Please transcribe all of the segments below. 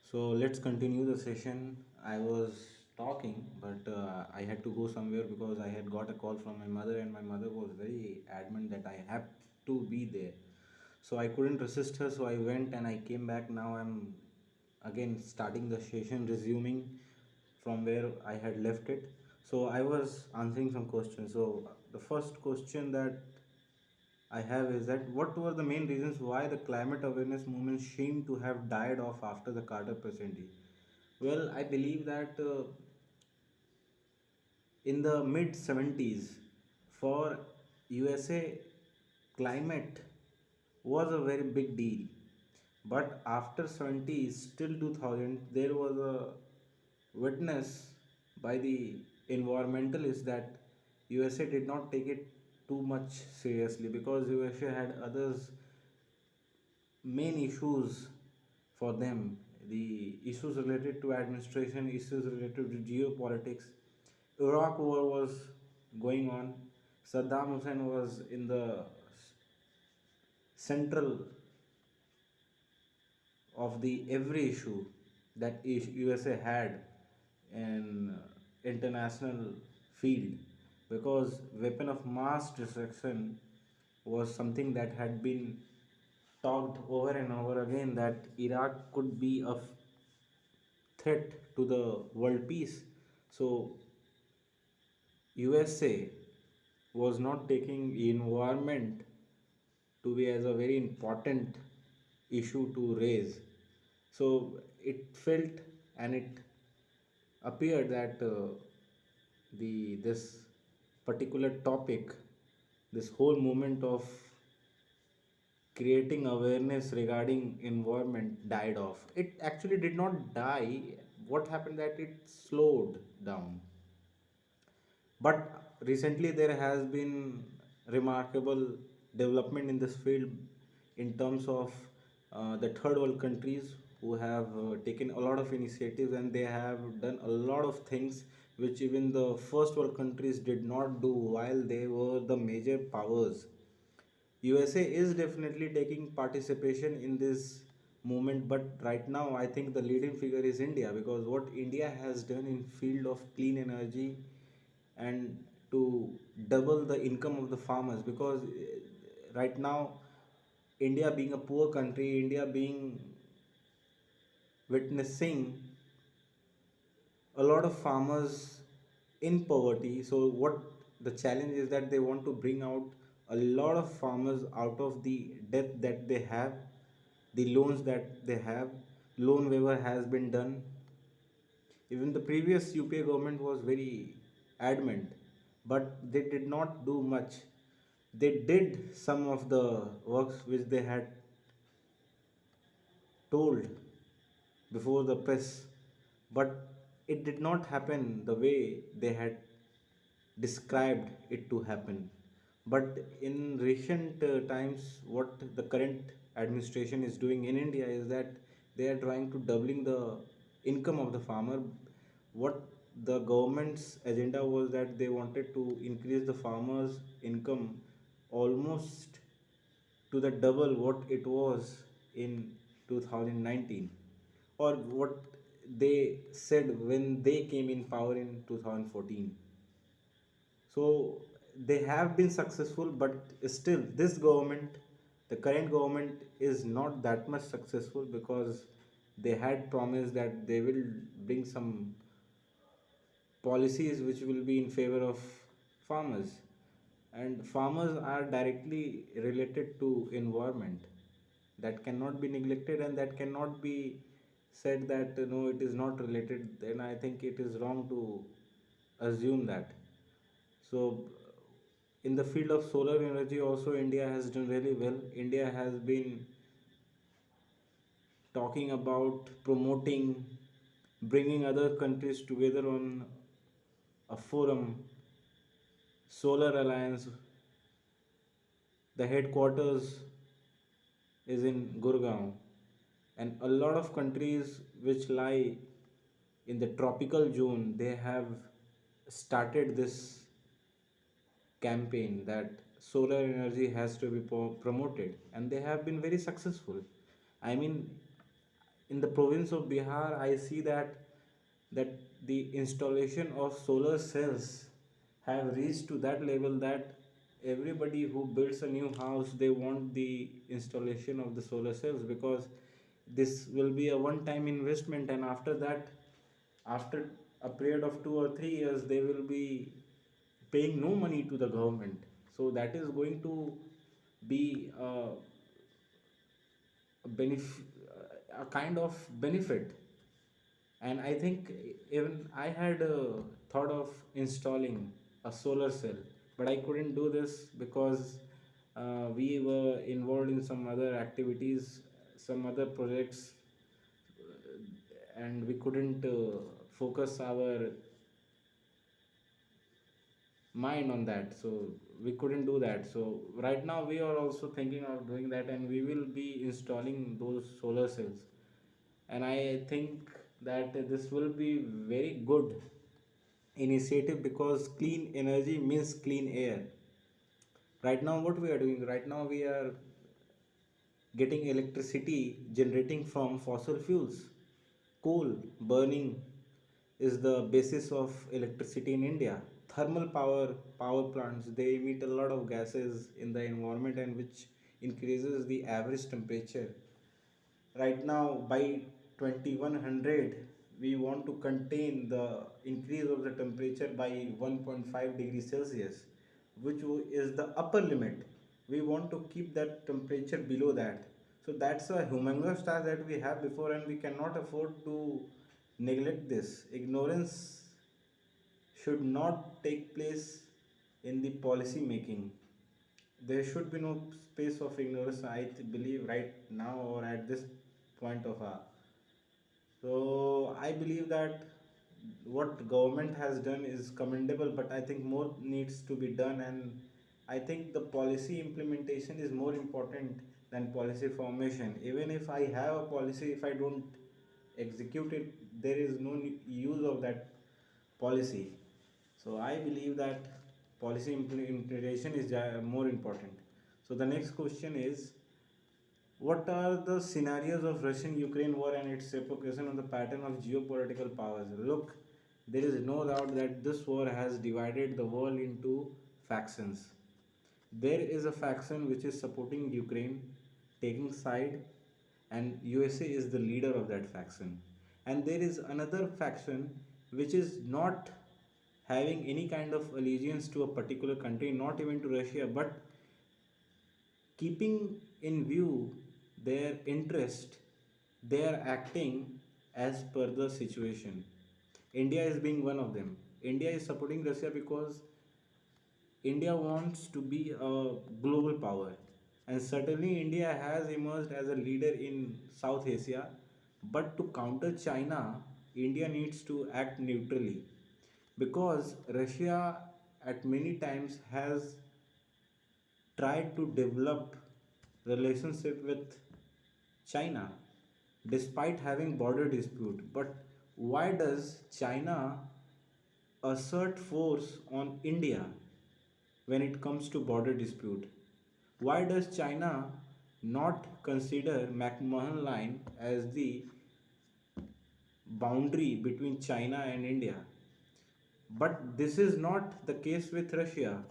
So let's continue the session. I was talking, but I had to go somewhere because I had got a call from my mother, and my mother was very adamant that I have to be there. So I couldn't resist her, so I went and I came back. Now I'm again starting the session, resuming from where I had left it. So I was answering some questions. So the first question that I have is that what were the main reasons why the climate awareness movement seemed to have died off after the Carter presidency? Well, I believe that in the mid 70s, for USA, climate was a very big deal. But after 70s till 2000, there was a witness by the environmentalists that USA did not take it too much seriously because USA had others main issues for them, the issues related to administration, issues related to geopolitics. Iraq war was going on. Saddam Hussein was in the central of the every issue that USA had in international field, because weapon of mass destruction was something that had been talked over and over again, that Iraq could be a threat to the world peace. So USA was not taking environment to be as a very important issue to raise. So it felt and it appeared that the this particular topic, this whole movement of creating awareness regarding environment died off. It actually did not die. What happened that it slowed down. But recently there has been remarkable development in this field in terms of the third world countries who have taken a lot of initiatives, and they have done a lot of things which even the first world countries did not do while they were the major powers. USA is definitely taking participation in this movement, but right now I think the leading figure is India, because what India has done in field of clean energy and to double the income of the farmers, because right now India being a poor country, India being witnessing a lot of farmers in poverty. So what the challenge is that they want to bring out a lot of farmers out of the debt that they have, the loans that they have. Loan waiver has been done. Even the previous UPA government was very adamant, but they did not do much. They did some of the works which they had told before the press, but it did not happen the way they had described it to happen. But in recent times, what the current administration is doing in India is that they are trying to doubling the income of the farmer. What the government's agenda was that they wanted to increase the farmers' income almost to the double what it was in 2019, or what they said when they came in power in 2014. So they have been successful, but still this government, the current government, is not that much successful, because they had promised that they will bring some policies which will be in favor of farmers, and farmers are directly related to environment, that cannot be neglected, and that cannot be said that no, it is not related. Then I think it is wrong to assume that. So in the field of solar energy also, India has done really well. India has been talking about promoting, bringing other countries together on a forum, Solar Alliance. The headquarters is in Gurgaon, and a lot of countries which lie in the tropical zone, they have started this campaign that solar energy has to be promoted, and they have been very successful. I mean, in the province of Bihar, I see that the installation of solar cells have reached to that level that everybody who builds a new house, they want the installation of the solar cells, because this will be a one time investment, and after that, after a period of 2 or 3 years, they will be paying no money to the government. So that is going to be a kind of benefit. And I think even I had thought of installing a solar cell, but I couldn't do this because we were involved in some other activities, some other projects, and we couldn't focus our mind on that, so we couldn't do that. So right now we are also thinking of doing that, and we will be installing those solar cells. And I think that this will be very good initiative, because clean energy means clean air. Right now what we are doing, right now we are getting electricity generating from fossil fuels. Coal burning is the basis of electricity in India. Thermal power plants, they emit a lot of gases in the environment, and which increases the average temperature. Right now by 2100, we want to contain the increase of the temperature by 1.5 degrees Celsius, which is the upper limit. We want to keep that temperature below that. So that's a humongous task that we have before, and we cannot afford to neglect this. Ignorance should not take place in the policy making. There should be no space of ignorance, I believe, right now or at this point of our. So I believe that what government has done is commendable, but I think more needs to be done, and I think the policy implementation is more important than policy formation. Even if I have a policy, if I don't execute it, there is no use of that policy. So I believe that policy implementation is more important. So the next question is, what are the scenarios of Russian-Ukraine war and its repercussion on the pattern of geopolitical powers? Look, there is no doubt that this war has divided the world into factions. There is a faction which is supporting Ukraine, taking side, and USA is the leader of that faction. And there is another faction which is not having any kind of allegiance to a particular country, not even to Russia, but keeping in view their interest, they are acting as per the situation. India is being one of them. India is supporting Russia because India wants to be a global power, and certainly India has emerged as a leader in South Asia. But to counter China, India needs to act neutrally, because Russia at many times has tried to develop relationship with China despite having border dispute. But why does China assert force on India when it comes to border dispute? Why does China not consider McMahon line as the boundary between China and India? But this is not the case with Russia.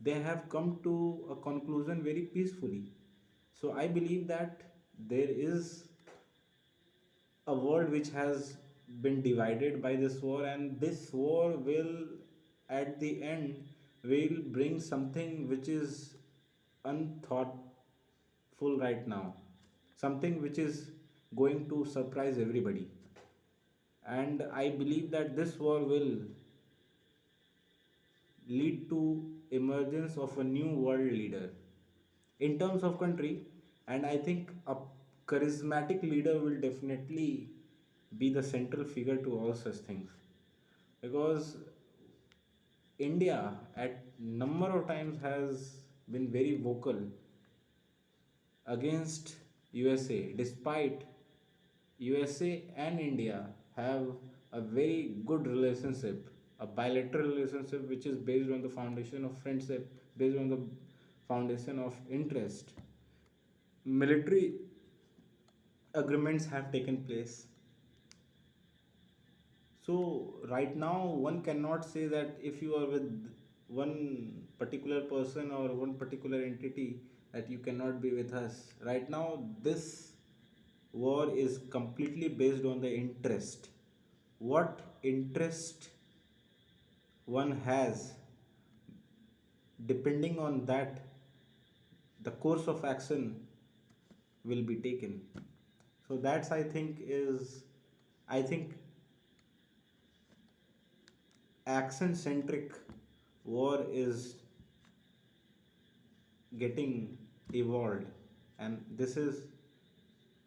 They have come to a conclusion very peacefully. So I believe that there is a world which has been divided by this war, and this war will at the end will bring something which is unthoughtful right now, something which is going to surprise everybody. And I believe that this war will lead to emergence of a new world leader in terms of country. And I think a charismatic leader will definitely be the central figure to all such things, because India at number of times has been very vocal against USA, despite USA and India have a very good relationship, a bilateral relationship which is based on the foundation of friendship, based on the foundation of interest. Military agreements have taken place. So right now, one cannot say that if you are with one particular person or one particular entity, that you cannot be with us. Right now, this war is completely based on the interest. What interest one has, depending on that, the course of action will be taken. So that's, I think action centric war is getting evolved, and this is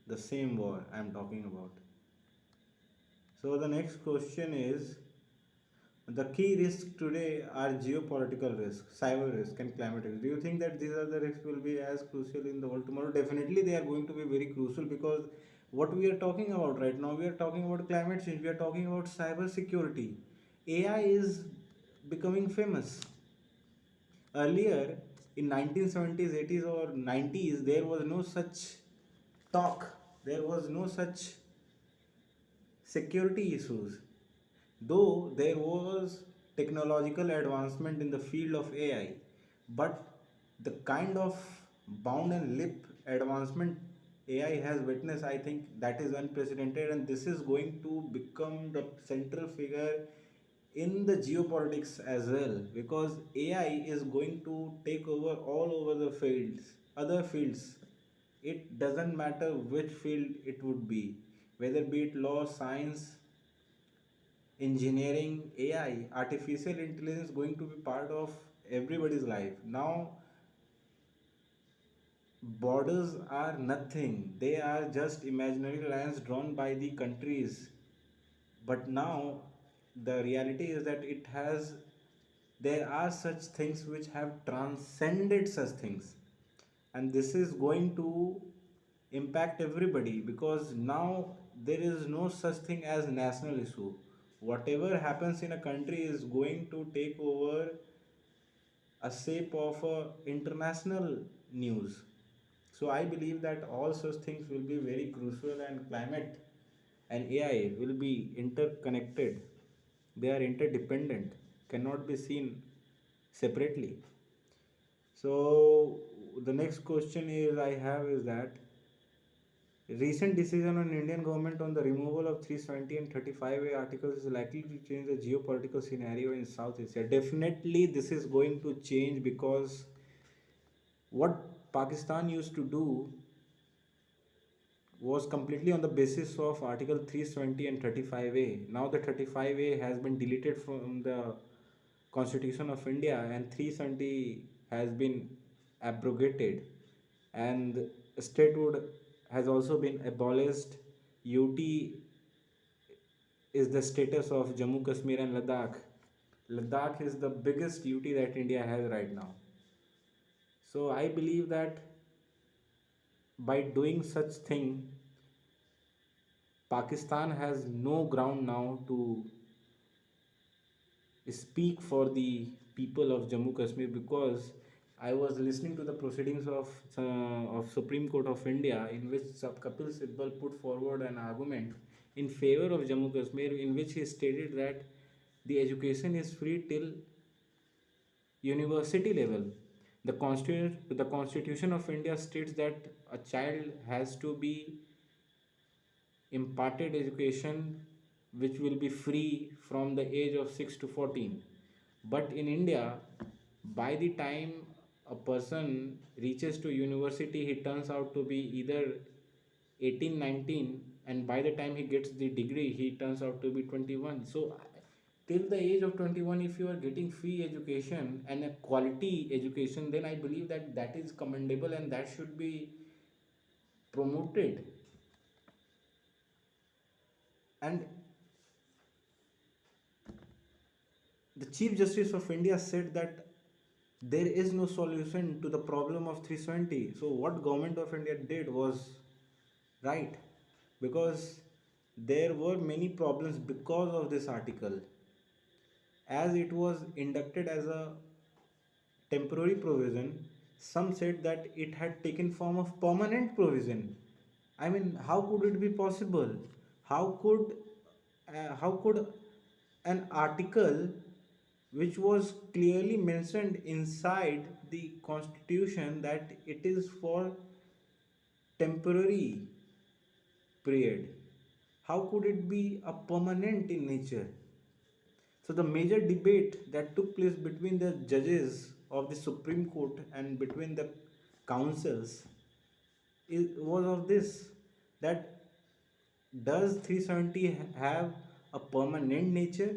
the same war I'm talking about. So the next question is, the key risks today are geopolitical risks, cyber risk, and climate risk. Do you think that these are the risks will be as crucial in the world tomorrow? Definitely, they are going to be very crucial, because what we are talking about right now, we are talking about climate change, we are talking about cyber security. AI is becoming famous. Earlier, in 1970s, 80s, or 90s, there was no such talk, there was no such security issues. Though there was technological advancement in the field of AI, but the kind of bound and lip advancement AI has witnessed, I think that is unprecedented, and this is going to become the central figure in the geopolitics as well, because AI is going to take over all over the fields, other fields. It doesn't matter which field it would be, whether be it law, science, engineering, AI, artificial intelligence, going to be part of everybody's life. Now, borders are nothing, they are just imaginary lines drawn by the countries. But now, the reality is that there are such things which have transcended such things, and this is going to impact everybody, because now there is no such thing as national issue. Whatever happens in a country is going to take over a shape of international news. So I believe that all such things will be very crucial, and climate and AI will be interconnected. They are interdependent, cannot be seen separately. So the next question is I have is that recent decision on Indian government on the removal of 370 and 35A articles is likely to change the geopolitical scenario in South Asia. Definitely, this is going to change, because what Pakistan used to do was completely on the basis of Article 370 and 35A. Now the 35A has been deleted from the Constitution of India, and 370 has been abrogated, and statehood has also been abolished. UT is the status of Jammu Kashmir and Ladakh. Ladakh is the biggest UT that India has right now. So I believe that by doing such thing, Pakistan has no ground now to speak for the people of Jammu Kashmir, because I was listening to the proceedings of Supreme Court of India, in which Kapil Sibal put forward an argument in favor of Jammu Kashmir, in which he stated that the education is free till university level. The Constitution of India states that a child has to be imparted education which will be free from the age of 6 to 14. But in India, by the time a person reaches to university, he turns out to be either 18, 19, and by the time he gets the degree, he turns out to be 21. So till the age of 21, if you are getting free education and a quality education, then I believe that that is commendable, and that should be promoted. And the Chief Justice of India said that there is no solution to the problem of 370. So what government of India did was right, because there were many problems because of this article, as it was inducted as a temporary provision. Some said that it had taken form of permanent provision. I mean, how could it be possible? How could an article which was clearly mentioned inside the constitution that it is for temporary period, how could it be a permanent in nature? So the major debate that took place between the judges of the Supreme Court and between the councils was of this, that does 370 have a permanent nature,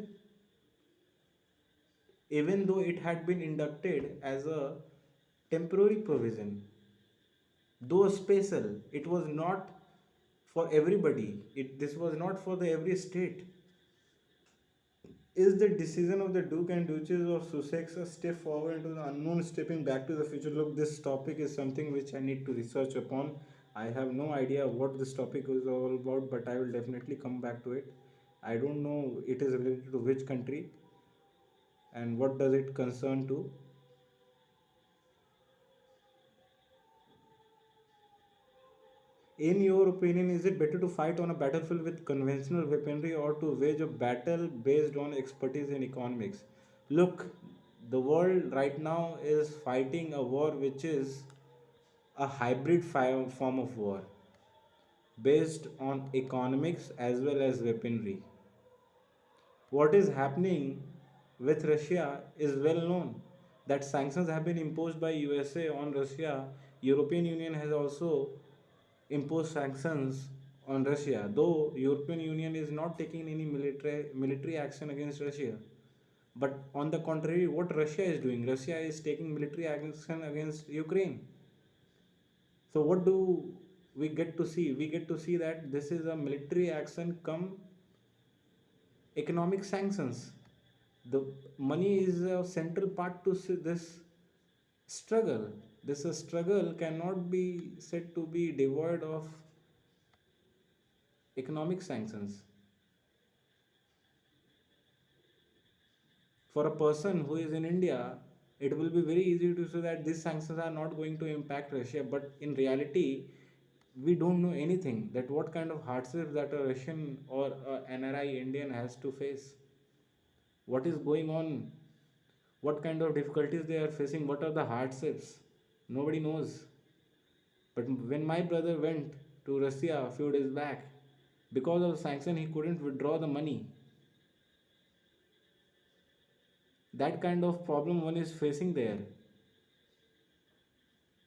even though it had been inducted as a temporary provision, though special. It was not for everybody. This was not for the every state. Is the decision of the Duke and Duchess of Sussex a step forward into the unknown, stepping back to the future? Look, this topic is something which I need to research upon. I have no idea what this topic is all about, but I will definitely come back to it. I don't know it is related to which country and what does it concern to. In your opinion, is it better to fight on a battlefield with conventional weaponry or to wage a battle based on expertise in economics? Look, the world right now is fighting a war which is a hybrid form of war based on economics as well as weaponry. What is happening with Russia is well known, that sanctions have been imposed by USA on Russia. European Union has also imposed sanctions on Russia, though European Union is not taking any military action against Russia. But on the contrary, what Russia is doing, Russia is taking military action against Ukraine. So what do we get to see? We get to see that this is a military action come economic sanctions. The money is a central part to this struggle. This struggle cannot be said to be devoid of economic sanctions. For a person who is in India, it will be very easy to say that these sanctions are not going to impact Russia, but in reality, we don't know anything that what kind of hardships that a Russian or a NRI Indian has to face. What is going on? What kind of difficulties they are facing? What are the hardships? Nobody knows. But when my brother went to Russia a few days back, because of sanction, he couldn't withdraw the money. That kind of problem one is facing there.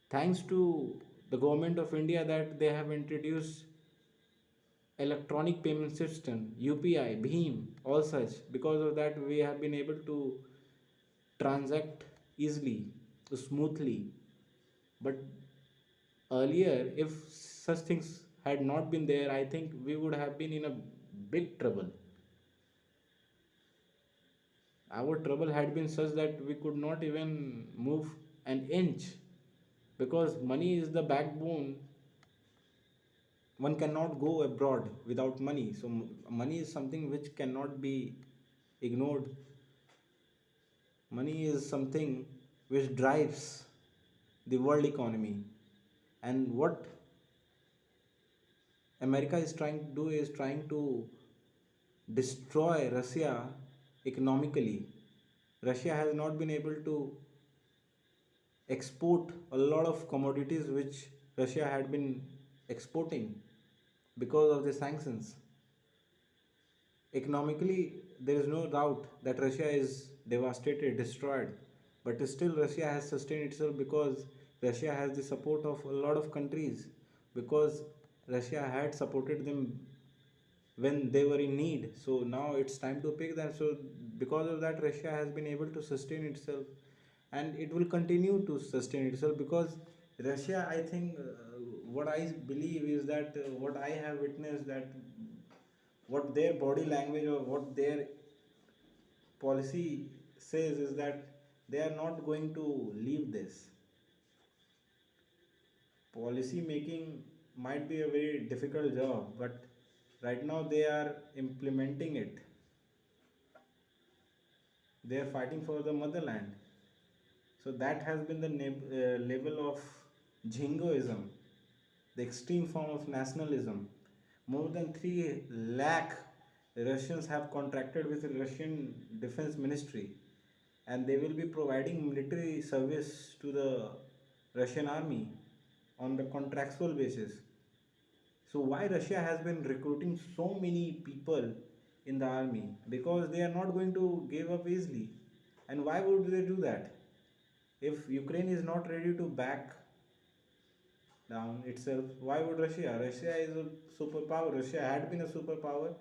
Thanks to the government of India that they have introduced electronic payment system, UPI, BHIM, all such. Because of that, we have been able to transact easily, smoothly. But earlier, if such things had not been there, I think we would have been in a big trouble. Our trouble had been such that we could not even move an inch, because money is the backbone. One cannot go abroad without money, so money is something which cannot be ignored. Money is something which drives the world economy. And what America is trying to do is trying to destroy Russia economically. Russia has not been able to export a lot of commodities which Russia had been exporting because of the sanctions. Economically, there is no doubt that Russia is devastated, destroyed, but still Russia has sustained itself because Russia has the support of a lot of countries, because Russia had supported them when they were in need. So now it's time to pick them. So because of that, Russia has been able to sustain itself, and it will continue to sustain itself because Russia, I think, what I believe is that what I have witnessed, that what their body language or what their policy says is that they are not going to leave this. Policy making might be a very difficult job, but right now they are implementing it. They are fighting for the motherland. So that has been the level of jingoism the extreme form of nationalism. More than 3 lakh Russians have contracted with the Russian Defense Ministry, and they will be providing military service to the Russian army on the contractual basis. So why Russia has been recruiting so many people in the army? Because they are not going to give up easily. And why would they do that? If Ukraine is not ready to back down itself, why would Russia? Russia is a superpower. Russia had been a superpower.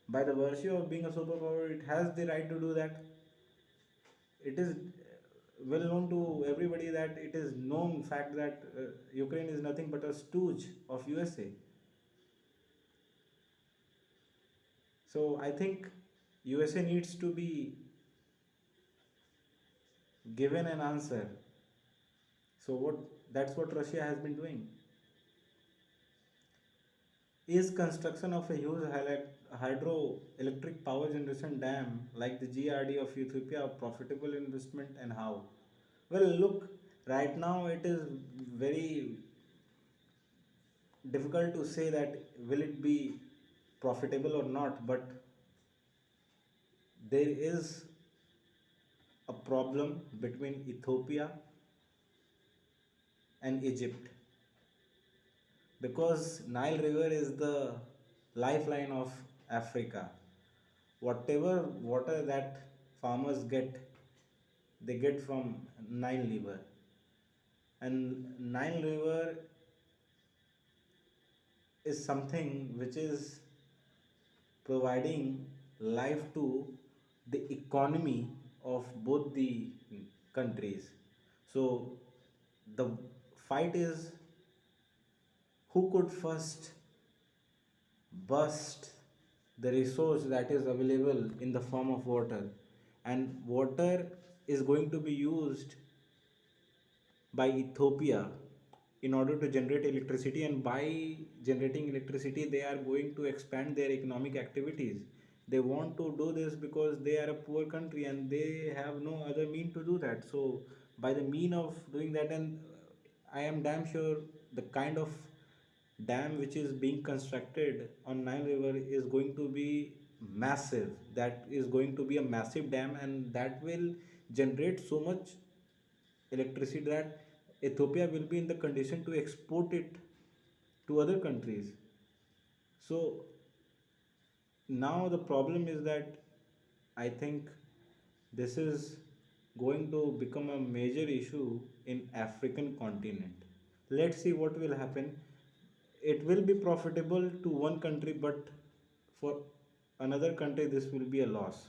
By the virtue of being a superpower, it has the right to do that. It is well known to everybody that it is known fact that Ukraine is nothing but a stooge of USA. So I think USA needs to be given an answer. So what that's what Russia has been doing. Is construction of a huge hydroelectric power generation dam like the GRD of Ethiopia a profitable investment, and how? Well, look, right now it is very difficult to say that will it be profitable or not, but there is a problem between Ethiopia and Egypt, because Nile River is the lifeline of Africa. Whatever water that farmers get, they get from Nile River. And Nile River is something which is providing life to the economy of both the countries. So the fight is who could first burst the resource that is available in the form of water, and water is going to be used by Ethiopia in order to generate electricity, and by generating electricity they are going to expand their economic activities. They want to do this because they are a poor country and they have no other mean to do that. So by the mean of doing that, and I am damn sure the kind of dam which is being constructed on Nile River is going to be massive. That is going to be a massive dam, and that will generate so much electricity that Ethiopia will be in the condition to export it to other countries. So now the problem is that I think this is going to become a major issue in African continent. Let's see what will happen. It will be profitable to one country, but for another country this will be a loss.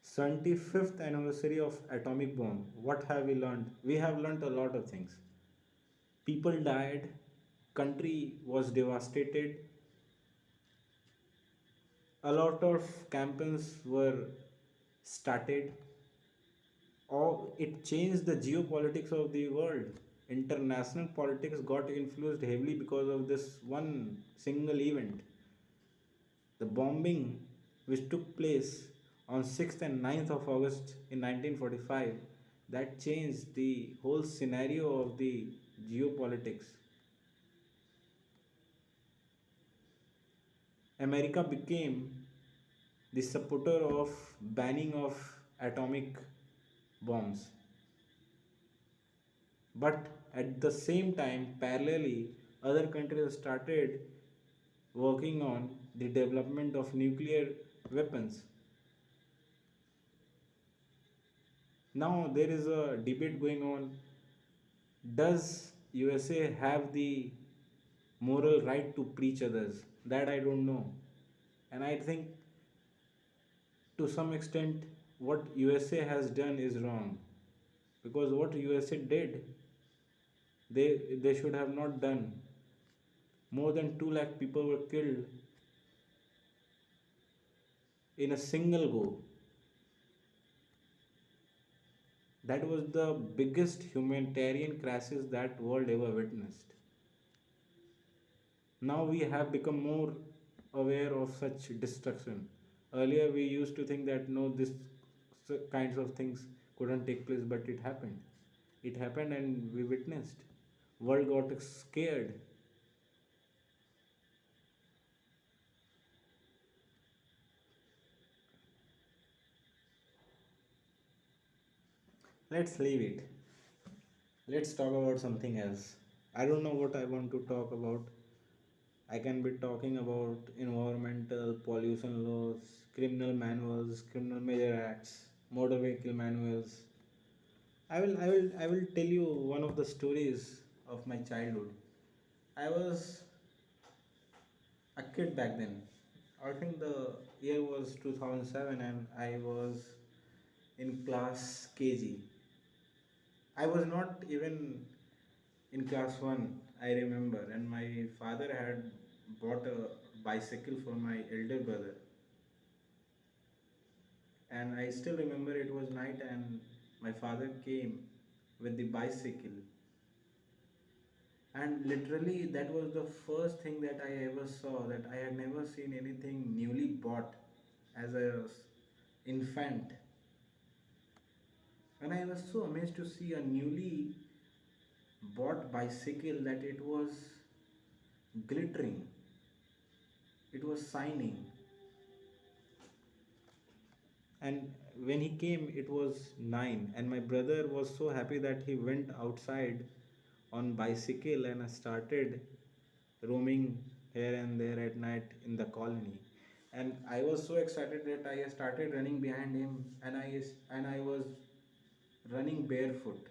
75th anniversary of atomic bomb. What have we learned? We have learned a lot of things. People died, country was devastated, a lot of campaigns were started. Or it changed the geopolitics of the world. International politics got influenced heavily because of this one single event. The bombing which took place on 6th and 9th of August in 1945, that changed the whole scenario of the geopolitics. America became the supporter of banning of atomic bombs. But at the same time, parallelly, other countries started working on the development of nuclear weapons. Now there is a debate going on. Does USA have the moral right to preach others? That I don't know. And I think to some extent what USA has done is wrong, because what USA did, they should have not done. More than 2 lakh people were killed in a single go. That was the biggest humanitarian crisis that world ever witnessed. Now we have become more aware of such destruction. Earlier we used to think that no, this kinds of things couldn't take place, but it happened. It happened and we witnessed. world got scared. Let's leave it. Let's talk about something else. I don't know what I want to talk about. I can be talking about environmental pollution laws, criminal manuals, criminal measure acts, motor vehicle manuals. I will tell you one of the stories of my childhood. I was a kid back then. I think the year was 2007 and I was in class KG. I was not even in class 1, I remember, and my father had bought a bicycle for my elder brother. And I still remember it was night and my father came with the bicycle, and literally that was the first thing that I ever saw, that I had never seen anything newly bought as a infant. And I was so amazed to see a newly bought bicycle, that it was glittering, it was shining. And when he came it was 9, and my brother was so happy that he went outside on bicycle and started roaming here and there at night in the colony. And I was so excited that I started running behind him, and I was running barefoot,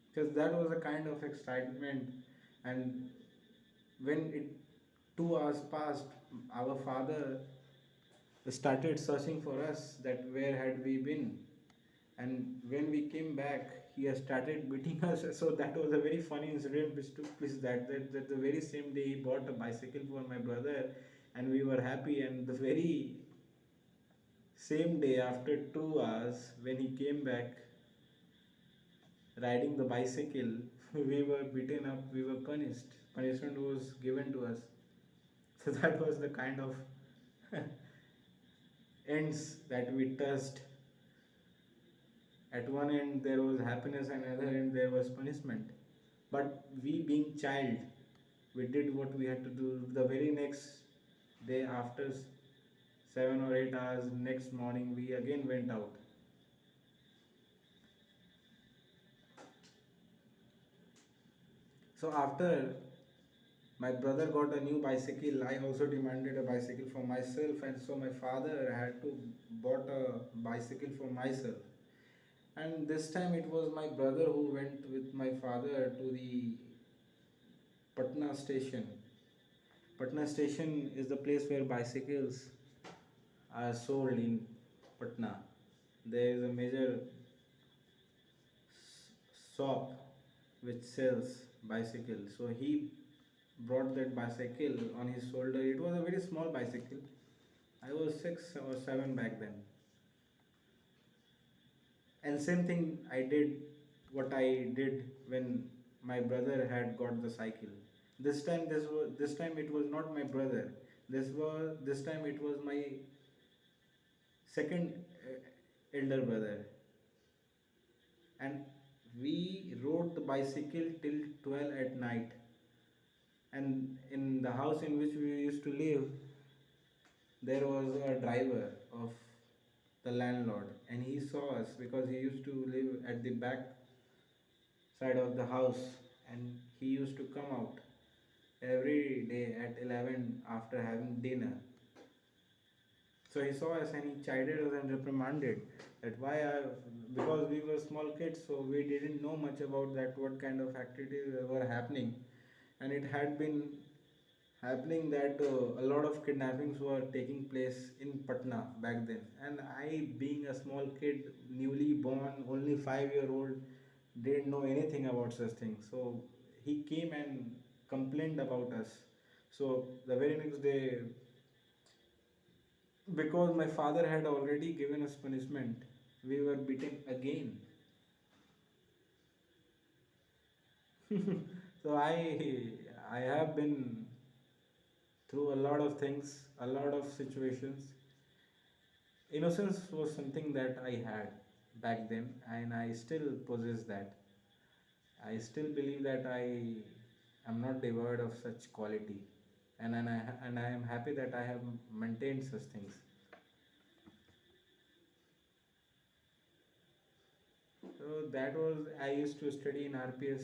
because that was a kind of excitement. And when it 2 hours passed, our father started searching for us, that where had we been. And when we came back, he has started beating us. So that was a very funny incident which took place, that the very same day he bought a bicycle for my brother, and we were happy. And the very same day, after 2 hours, when he came back riding the bicycle, we were beaten up, we were punished. Punishment was given to us. So that was the kind of ends that we touched. At one end there was happiness, and other end there was punishment. But we being child, we did what we had to do. The very next day, after 7 or 8 hours, next morning we again went out. So after my brother got a new bicycle, I also demanded a bicycle for myself, and so my father had to bought a bicycle for myself. And this time it was my brother who went with my father to the Patna station. Patna station is the place where bicycles are sold in Patna. There is a major shop which sells bicycles. So he brought that bicycle on his shoulder. It was a very small bicycle. I was 6 or 7 back then. And same thing I did, what I did when my brother had got the cycle. This time it was not my brother. This time it was my second elder brother, and we rode the bicycle till 12 at night. And in the house in which we used to live, there was a driver of the landlord, and he saw us because he used to live at the back side of the house, and he used to come out every day at 11 after having dinner. So he saw us and he chided us and reprimanded that because we were small kids, so we didn't know much about that, what kind of activities were happening. And it had been happening that a lot of kidnappings were taking place in Patna back then. And I, being a small kid, newly born, only 5-year old, didn't know anything about such things. So he came and complained about us. So the very next day, because my father had already given us punishment, we were beaten again. So I have been through a lot of things, a lot of situations. Innocence was something that I had back then, and I still possess that. I still believe that I am not devoid of such quality, and I am happy that I have maintained such things. So that was, I used to study in RPS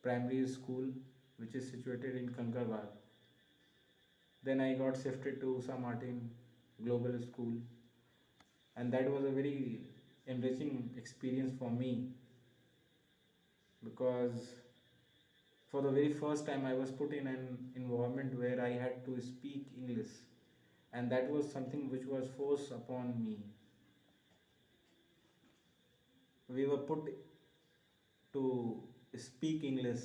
primary school, which is situated in Kankarwar. Then I got shifted to Sa Martin Global School, and that was a very enriching experience for me, because for the very first time I was put in an environment where I had to speak English, and that was something which was forced upon me. We were put to speak English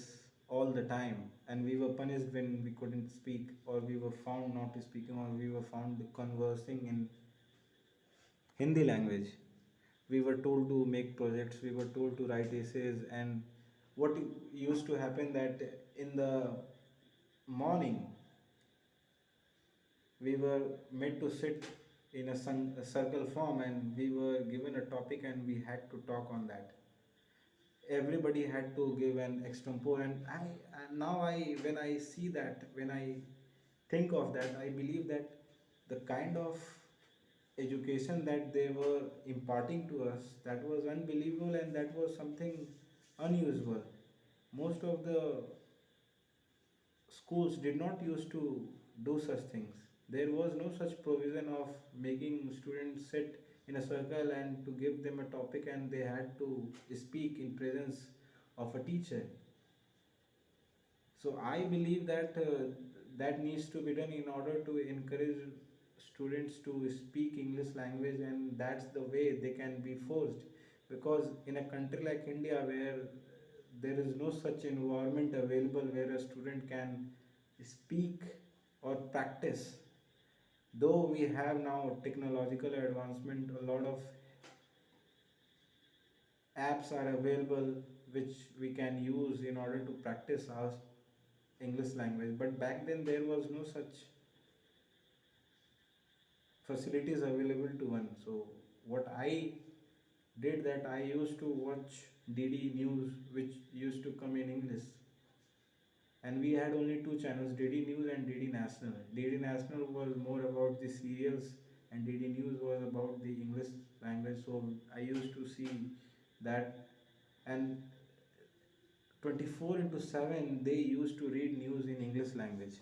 all the time, and we were punished when we couldn't speak, or we were found not speaking, or we were found conversing in Hindi language. We were told to make projects, we were told to write essays, and what used to happen that in the morning we were made to sit in a circle form, and we were given a topic and we had to talk on that. Everybody had to give an extempore, and now I when I see that, when I think of that, I believe that the kind of education that they were imparting to us, that was unbelievable, and that was something unusual. Most of the schools did not used to do such things. There was no such provision of making students sit in a circle and to give them a topic and they had to speak in presence of a teacher. So I believe that that needs to be done in order to encourage students to speak English language, and that's the way they can be forced. Because in a country like India, where there is no such environment available where a student can speak or practice, though we have now technological advancement, a lot of apps are available which we can use in order to practice our English language. But back then there was no such facilities available to one. So what I did, that I used to watch DD News, which used to come in English, and we had only two channels, DD News and DD National. DD National was more about the serials, and DD News was about the English language. So I used to see that, and 24 into 7 they used to read news in English language,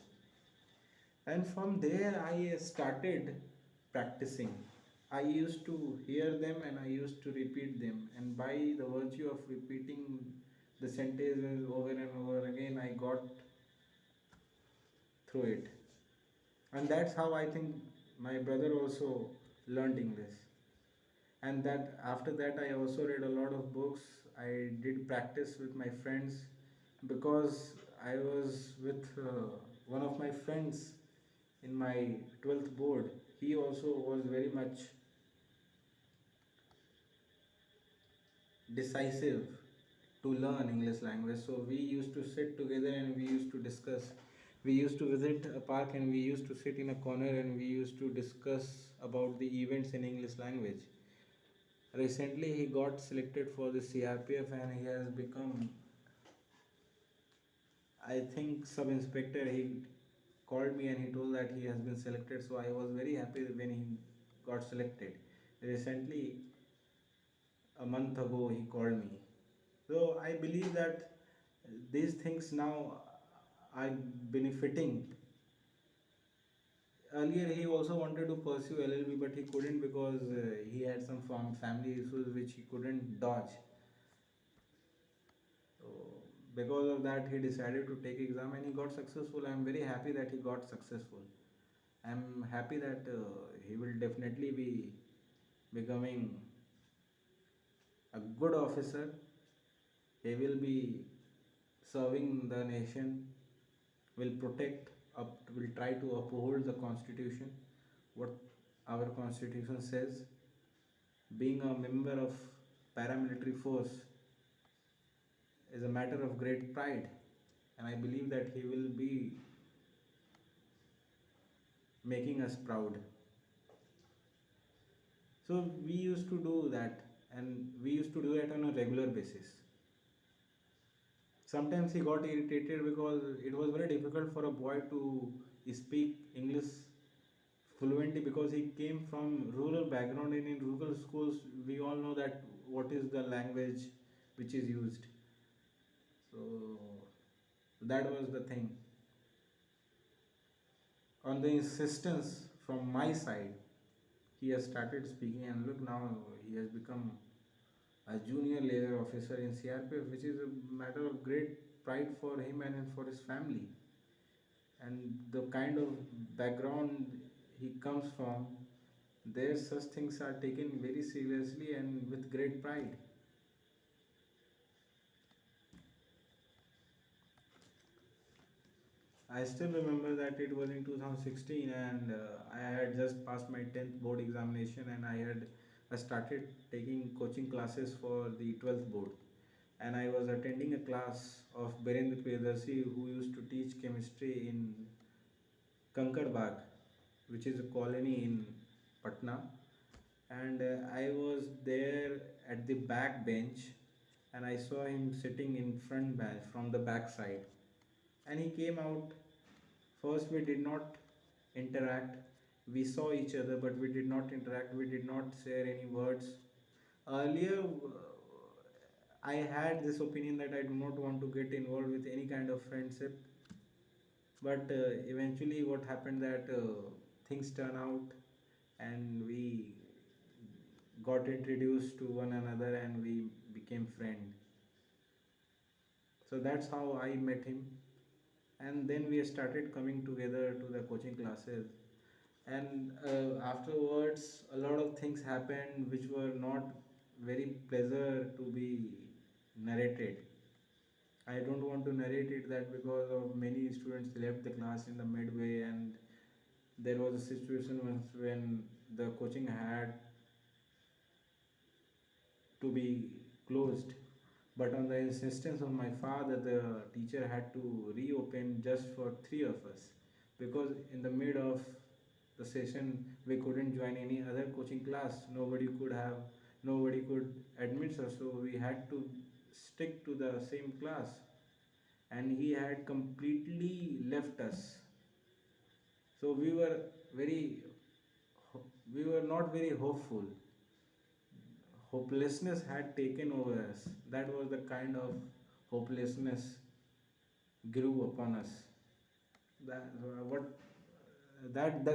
and from there I started practicing. I used to hear them and I used to repeat them, and by the virtue of repeating the sentences over and over again, I got through it. And that's how I think my brother also learned English. And that after that I also read a lot of books. I did practice with my friends, because I was with one of my friends in my 12th board. He also was very much decisive to learn English language. So we used to sit together and we used to discuss. We used to visit a park and we used to sit in a corner and we used to discuss about the events in English language. Recently, he got selected for the CRPF and he has become, I think, sub inspector. He called me and he told that he has been selected. So I was very happy when he got selected. Recently, a month ago, he called me. So I believe that these things now are benefiting. Earlier, he also wanted to pursue LLB, but he couldn't because he had some family issues which he couldn't dodge. So because of that, he decided to take exam and he got successful. I am very happy that he got successful. I am happy that he will definitely be becoming a good officer. He will be serving the nation, will protect, will try to uphold the constitution, what our constitution says. Being a member of paramilitary force is a matter of great pride, and I believe that he will be making us proud. So we used to do that, and we used to do it on a regular basis. Sometimes he got irritated because it was very difficult for a boy to speak English fluently, because he came from rural background, and in rural schools we all know that what is the language which is used. So that was the thing. On the insistence from my side, he has started speaking, and look, now he has become a junior layer officer in CRPF, which is a matter of great pride for him and for his family. And the kind of background he comes from, there such things are taken very seriously and with great pride. I still remember that it was in 2016, and I had just passed my 10th board examination, and I started taking coaching classes for the 12th board. And I was attending a class of Berendra Priyadarshi, who used to teach chemistry in Kankar Bagh, which is a colony in Patna. And I was there at the back bench, and I saw him sitting in front bench from the back side. And he came out. First, we did not interact. We saw each other, but we did not interact. We did not share any words. Earlier, I had this opinion that I do not want to get involved with any kind of friendship, but eventually what happened that things turn out, and we got introduced to one another, and we became friends. So that's how I met him, and then we started coming together to the coaching classes. And afterwards a lot of things happened which were not very pleasure to be narrated. I don't want to narrate it, that because of many students left the class in the midway, and there was a situation once when the coaching had to be closed. But on the insistence of my father, the teacher had to reopen just for three of us, because in the mid of the session we couldn't join any other coaching class. Nobody could admit us, so we had to stick to the same class, and he had completely left us. So very we were not very hopeful. Hopelessness had taken over us. That was the kind of hopelessness grew upon us. That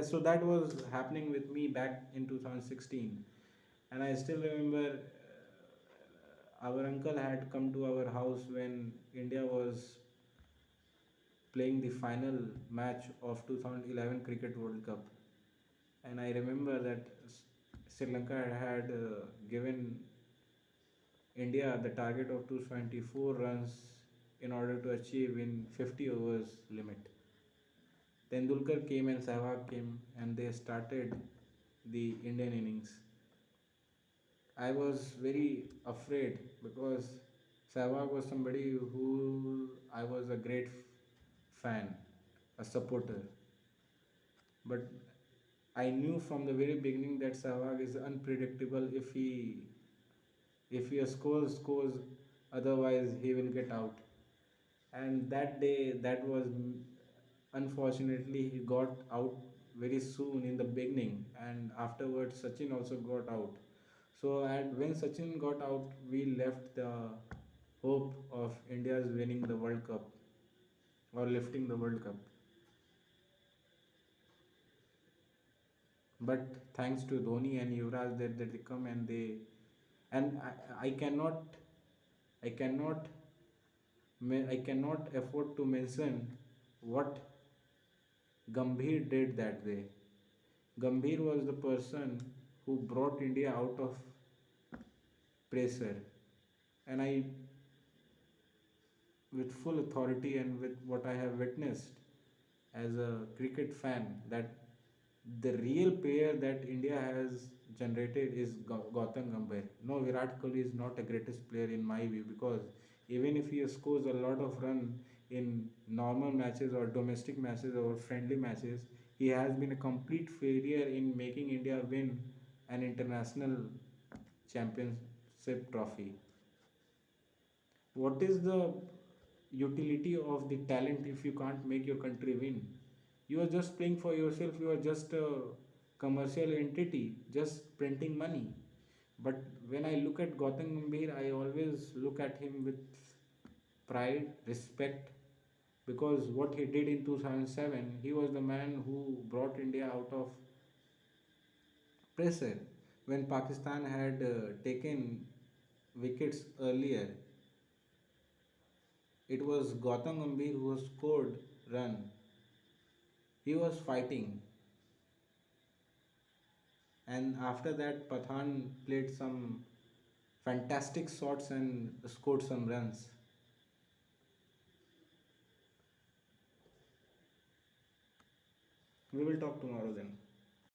so that was happening with me back in 2016, and I still remember our uncle had come to our house when India was playing the final match of 2011 Cricket World Cup, and I remember that Sri Lanka had given India the target of 274 runs in order to achieve in 50 overs limit. Tendulkar came and Sehwag came, and they started the Indian innings. I was very afraid because Sehwag was somebody who I was a great fan, a supporter. But I knew from the very beginning that Sehwag is unpredictable. If he scores, otherwise he will get out. And that day, unfortunately he got out very soon in the beginning, and afterwards Sachin also got out. So and when Sachin got out, we left the hope of India's winning the World Cup or lifting the World Cup. But thanks to Dhoni and Yuvraj, that they come, and I cannot I cannot I cannot afford to mention what Gambhir did that day. Gambhir was the person who brought India out of pressure, and I, with full authority and with what I have witnessed as a cricket fan, that the real player that India has generated is Gautam Gambhir. No, Virat Kohli is not the greatest player in my view, because even if he scores a lot of run in normal matches or domestic matches or friendly matches, he has been a complete failure in making India win an international championship trophy. What is the utility of the talent if you can't make your country win? You are just playing for yourself, you are just a commercial entity, just printing money. But when I look at Gautam Gambhir, I always look at him with pride, respect, because what he did in 2007, he was the man who brought India out of pressure when Pakistan had taken wickets earlier. It was Gautam Gambhir who scored run. He was fighting, and after that, Pathan played some fantastic shots and scored some runs. We will talk tomorrow then.